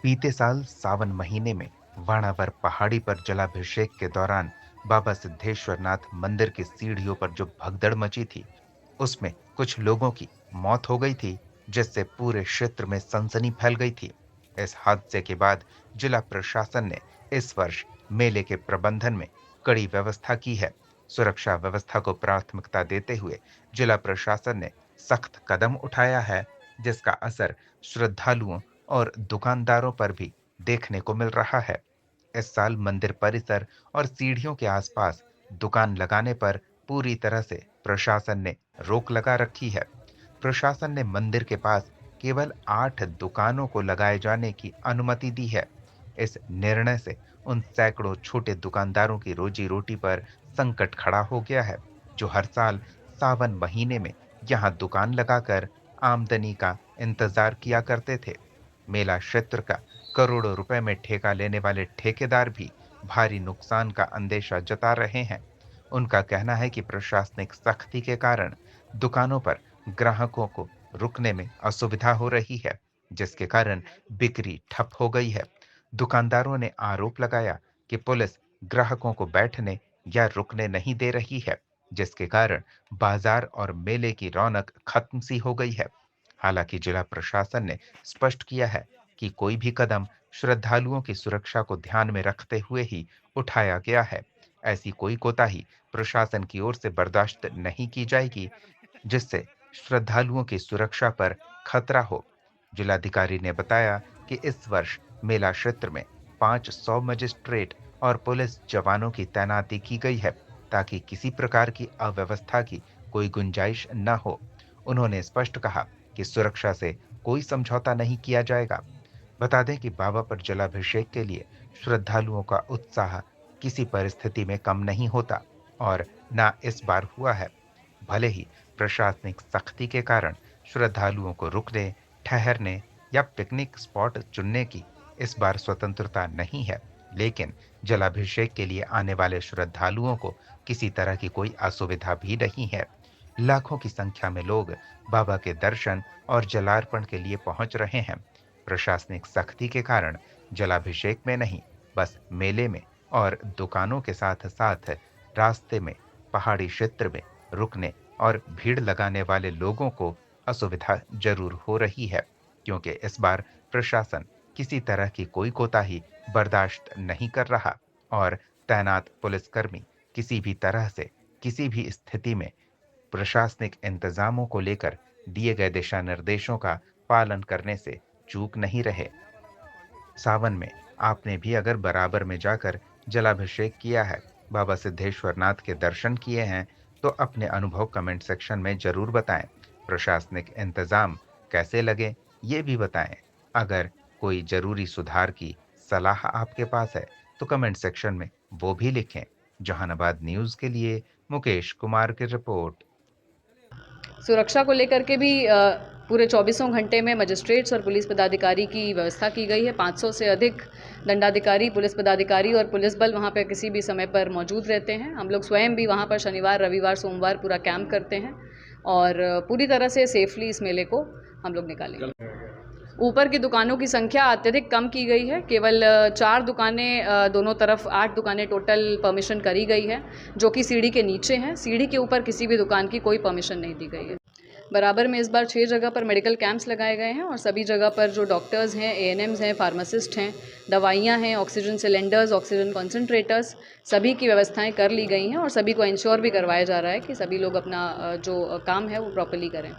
बीते साल सावन महीने में वाणावर पहाड़ी पर जलाभिषेक के दौरान बाबा सिद्धेश्वर नाथ मंदिर की सीढ़ियों पर जो भगदड़ मची थी, उसमें कुछ लोगों की मौत हो गई थी, जिससे पूरे क्षेत्र में सनसनी फैल गई थी। इस हादसे के बाद जिला प्रशासन ने इस वर्ष मेले के प्रबंधन में कड़ी व्यवस्था की है। सुरक्षा व्यवस्था को प्राथमिकता देते हुए जिला प्रशासन ने सख्त कदम उठाया है, जिसका असर श्रद्धालुओं और दुकानदारों पर भी देखने को मिल रहा है। इस साल मंदिर परिसर और सीढ़ियों के आसपास दुकान लगाने पर पूरी तरह से प्रशासन ने रोक लगा रखी है। प्रशासन ने मंदिर के पास केवल 8 दुकानों को लगाए जाने की अनुमति दी है। इस निर्णय से उन सैकड़ों छोटे दुकानदारों की रोजी रोटी पर संकट खड़ा हो गया है, जो हर साल सावन महीने में यहाँ दुकान लगाकर आमदनी का इंतजार किया करते थे। मेला क्षेत्र का करोड़ों रुपए में ठेका लेने वाले ठेकेदार भी भारी नुकसान का अंदेशा जता रहे हैं। उनका कहना है कि प्रशासनिक सख्ती के कारण दुकानों पर ग्राहकों को रुकने में असुविधा हो रही है, जिसके कारण बिक्री ठप हो गई है। दुकानदारों ने आरोप लगाया कि पुलिस ग्राहकों को बैठने या रुकने नहीं दे रही है, जिसके कारण बाजार और मेले की रौनक खत्म सी हो गई है। हालांकि जिला प्रशासन ने स्पष्ट किया है कि कोई भी कदम श्रद्धालुओं की सुरक्षा को ध्यान में रखते हुए ही उठाया गया है। ऐसी कोई कोताही प्रशासन की ओर से बर्दाश्त नहीं की जाएगी, जिससे श्रद्धालुओं की सुरक्षा पर खतरा हो। जिलाधिकारी ने बताया कि इस वर्ष मेला क्षेत्र में 500 मजिस्ट्रेट और पुलिस जवानों की तैनाती की गई है, ताकि किसी प्रकार की अव्यवस्था की कोई गुंजाइश न हो। उन्होंने स्पष्ट कहा कि सुरक्षा से कोई समझौता नहीं किया जाएगा। बता दें कि बाबा पर जलाभिषेक के लिए श्रद्धालुओं का उत्साह किसी परिस्थिति में कम नहीं होता, और ना इस बार हुआ है। भले ही प्रशासनिक सख्ती के कारण श्रद्धालुओं को रुकने, ठहरने या पिकनिक स्पॉट चुनने की इस बार स्वतंत्रता नहीं है, लेकिन जलाभिषेक के लिए आने वाले श्रद्धालुओं को किसी तरह की कोई असुविधा भी नहीं है। लाखों की संख्या में लोग बाबा के दर्शन और जलार्पण के लिए पहुंच रहे हैं। प्रशासनिक सख्ती के कारण जलाभिषेक में नहीं, बस मेले में और दुकानों के साथ साथ रास्ते में, पहाड़ी क्षेत्र में रुकने और भीड़ लगाने वाले लोगों को असुविधा जरूर हो रही है, क्योंकि इस बार प्रशासन किसी तरह की कोई कोताही बर्दाश्त नहीं कर रहा, और तैनात पुलिसकर्मी किसी भी तरह से किसी भी स्थिति में प्रशासनिक इंतजामों को लेकर दिए गए दिशा निर्देशों का पालन करने से चूक नहीं रहे। सावन में आपने भी अगर बराबर में जाकर जलाभिषेक किया है, बाबा सिद्धेश्वर नाथ के दर्शन किए हैं, तो अपने अनुभव कमेंट सेक्शन में जरूर बताएं। प्रशासनिक इंतजाम कैसे लगे, ये भी बताएं। अगर कोई जरूरी सुधार की सलाह आपके पास है, तो कमेंट सेक्शन में वो भी लिखें। जहानाबाद न्यूज के लिए मुकेश कुमार की रिपोर्ट। सुरक्षा को लेकर के भी पूरे चौबीसों घंटे में मजिस्ट्रेट्स और पुलिस पदाधिकारी की व्यवस्था की गई है। 500 से अधिक दंडाधिकारी, पुलिस पदाधिकारी और पुलिस बल वहाँ पे किसी भी समय पर मौजूद रहते हैं। हम लोग स्वयं भी वहाँ पर शनिवार, रविवार, सोमवार पूरा कैंप करते हैं और पूरी तरह से सेफली इस मेले को हम लोग निकालेंगे। ऊपर की दुकानों की संख्या अत्यधिक कम की गई है। केवल 4 दुकानें, दोनों तरफ 8 दुकानें टोटल परमिशन करी गई है, जो कि सीढ़ी के नीचे हैं। सीढ़ी के ऊपर किसी भी दुकान की कोई परमिशन नहीं दी गई है। बराबर में इस बार 6 जगह पर मेडिकल कैंप्स लगाए गए हैं और सभी जगह पर जो डॉक्टर्स हैं, एएनएम्स हैं, फार्मासिस्ट हैं, दवाइयाँ हैं, ऑक्सीजन सिलेंडर्स, ऑक्सीजन कंसंट्रेटर्स, सभी की व्यवस्थाएं कर ली गई हैं और सभी को इंश्योर भी करवाया जा रहा है कि सभी लोग अपना जो काम है वो प्रॉपर्ली करें।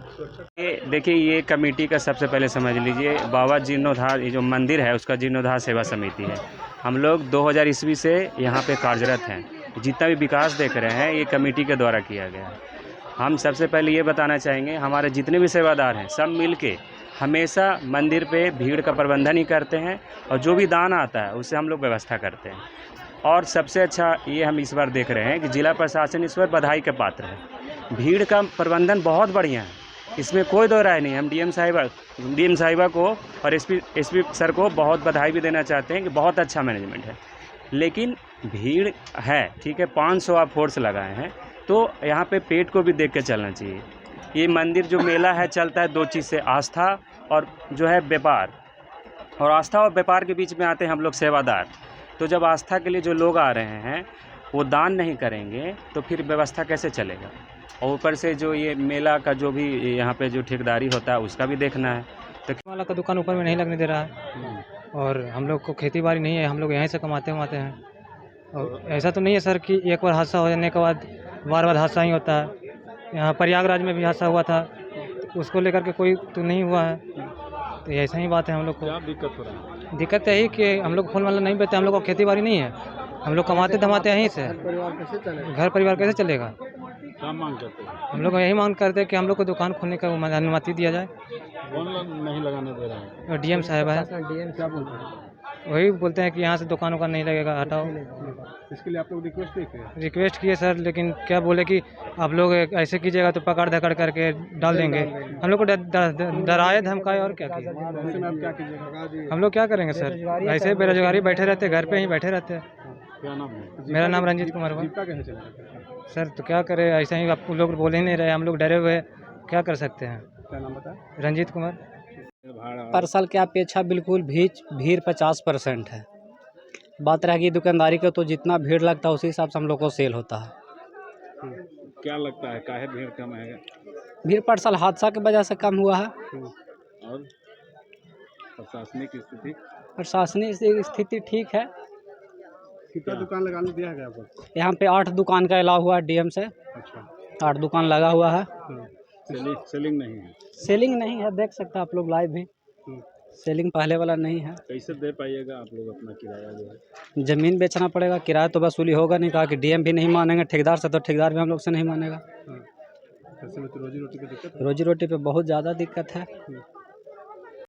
ये देखिए, ये कमेटी का सबसे पहले समझ लीजिए, बाबा जीर्णोद्धार, ये जो मंदिर है उसका जीर्णोद्धार सेवा समिति है। हम लोग 2000 ईस्वी से यहाँ पे कार्यरत हैं। जितना भी विकास देख रहे हैं ये कमेटी के द्वारा किया गया है। हम सबसे पहले ये बताना चाहेंगे, हमारे जितने भी सेवादार हैं सब मिल के हमेशा मंदिर पे भीड़ का प्रबंधन ही करते हैं और जो भी दान आता है उससे हम लोग व्यवस्था करते हैं। और सबसे अच्छा ये हम इस बार देख रहे हैं कि जिला प्रशासन इस पर बधाई के पात्र है। भीड़ का प्रबंधन बहुत बढ़िया है, इसमें कोई दो राय नहीं। हम डीएम साहिबा को और एसपी सर को बहुत बधाई भी देना चाहते हैं कि बहुत अच्छा मैनेजमेंट है। लेकिन भीड़ है, ठीक है, 500 आप फोर्स लगाए हैं, तो यहाँ पे पेट को भी देख के चलना चाहिए। ये मंदिर जो मेला है चलता है 2 चीज़ से, आस्था और जो है व्यापार। और आस्था और व्यापार के बीच में आते हैं हम लोग सेवादार। तो जब आस्था के लिए जो लोग आ रहे हैं वो दान नहीं करेंगे तो फिर व्यवस्था कैसे चलेगा। और ऊपर से जो ये मेला का जो भी यहाँ पे जो ठेकेदारी होता है उसका भी देखना है। तो वाला का दुकान ऊपर में नहीं लगने दे रहा है और हम लोग को खेती बाड़ी नहीं है, हम लोग यहीं से कमाते हैं। और ऐसा तो नहीं है सर कि एक बार हादसा हो जाने के बाद बार बार हादसा ही होता है। यहाँ प्रयागराज में भी हादसा हुआ था, तो उसको लेकर के कोई तो नहीं हुआ है। तो ऐसा ही बात है हम लोग को। क्या दिक्कत हो रहा है? दिक्कत यही कि हम लोग फूल माला नहीं बेचते, हम लोग को खेती बाड़ी नहीं है, हम लोग कमाते धमाते यहीं से। घर परिवार कैसे चलेगा। क्या मांग करते हैं? हम लोग यही मांग करते हैं कि हम लोग को दुकान खोलने का अनुमति दिया जाए। कौन नहीं लगाने दे रहा है? और डीएम साहब है, डीएम क्या बोलते हैं? वही बोलते हैं कि यहाँ से दुकान उकान नहीं लगेगा, हटाओ। इसके लिए आप लोग रिक्वेस्ट नहीं किए? रिक्वेस्ट किए सर, लेकिन क्या बोले कि आप लोग ऐसे कीजिएगा तो पकड़ धकड़ करके डाल देंगे। हम लोग को डराए धमकाए और क्या किए। ऐसे में आप क्या कीजिएगा? हम लोग क्या करेंगे सर, ऐसे बेरोजगारी बैठे रहते, घर पे ही बैठे रहते हैं। क्या नाम है? मेरा नाम रंजीत कुमार हुआ। जीविका कैसे चलेगा? सर तो क्या करें, ऐसा ही आप लोग बोल ही नहीं रहे, हम लोग डरे हुए क्या कर सकते हैं। क्या नाम बताया? रंजीत कुमार। पर साल की अपेक्षा बिल्कुल भीड़ 50% है। बात रहेगी दुकानदारी का तो जितना भीड़ लगता है उसी हिसाब से हम लोग को सेल होता है। क्या लगता है काहे भीड़ कम है? भीड़ पर साल हादसा की वजह से कम हुआ है। और प्रशासनिक स्थिति? प्रशासनिक स्थिति ठीक है। कितना दुकान लगाने दिया गया आपको? यहाँ पे 8 दुकान का अलाव हुआ है डीएम से। अच्छा। 8 दुकान लगा हुआ है। सेलिंग नहीं है? सेलिंग नहीं है, देख सकते हैं आप लोग लाइव भी। सेलिंग पहले वाला नहीं है। कैसे दे पाइएगा आप लोग अपना किराया जो है? ज़मीन बेचना पड़ेगा, किराया तो वसूली होगा नहीं। कहा कि डीएम भी नहीं मानेंगे ठेकेदार से, तो ठेकेदार भी हम लोग से नहीं मानेगा। ऐसे में तो रोजी रोटी की दिक्कत है। रोजी रोटी पे बहुत ज़्यादा दिक्कत है।